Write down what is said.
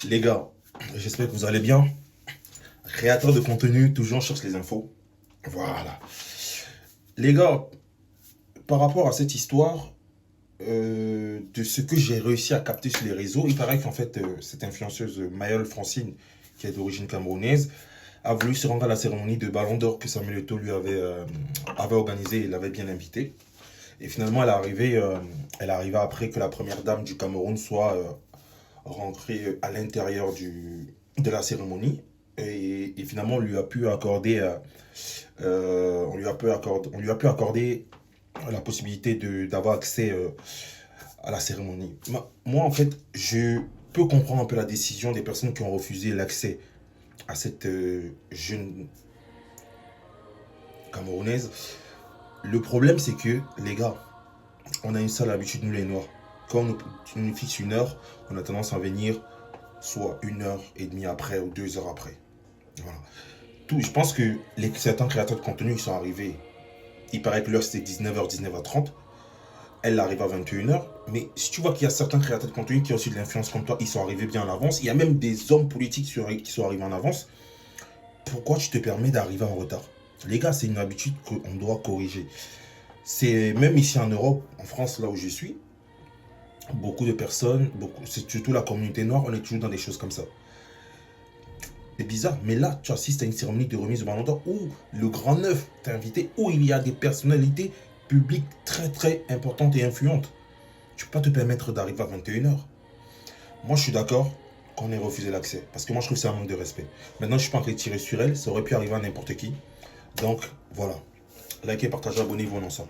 Les gars, j'espère que vous allez bien. Créateur de contenu, toujours cherche les infos. Voilà. Les gars, par rapport à cette histoire, de ce que j'ai réussi à capter sur les réseaux, il paraît qu'en fait, cette influenceuse Mayol Francine, qui est d'origine camerounaise, a voulu se rendre à la cérémonie de Ballon d'Or que Samuel Eto'o lui avait organisée et l'avait bien invité. Et finalement, elle est arrivée après que la première dame du Cameroun soit rentrée à l'intérieur de la cérémonie. Et finalement, on lui a pu accorder la possibilité d'avoir accès à la cérémonie. Moi, en fait, je peux comprendre un peu la décision des personnes qui ont refusé l'accès à cette jeune camerounaise. Le problème, c'est que, les gars, on a une seule habitude, nous les Noirs. Quand on nous fixe une heure, on a tendance à venir soit une heure et demie après ou 2 heures après. Voilà. Je pense que certains créateurs de contenu, ils sont arrivés. Il paraît que l'heure c'était 19h, 19h30. Elle arrive à 21h. Mais si tu vois qu'il y a certains créateurs de contenu qui ont aussi de l'influence comme toi, ils sont arrivés bien en avance. Il y a même des hommes politiques qui sont arrivés en avance. Pourquoi tu te permets d'arriver en retard? Les gars, c'est une habitude qu'on doit corriger. C'est même ici en Europe, en France, là où je suis, beaucoup de personnes, c'est surtout la communauté noire, on est toujours dans des choses comme ça. C'est bizarre, mais là, tu assistes à une cérémonie de remise de Ballon d'Or où le Grand Neuf t'a invité, où il y a des personnalités publiques très très importantes et influentes. Tu peux pas te permettre d'arriver à 21h. Moi, je suis d'accord qu'on ait refusé l'accès, parce que moi, je trouve que c'est un manque de respect. Maintenant, je suis pas en train de tirer sur elle, ça aurait pu arriver à n'importe qui. Donc, voilà. Likez, partagez, abonnez-vous, on ensemble.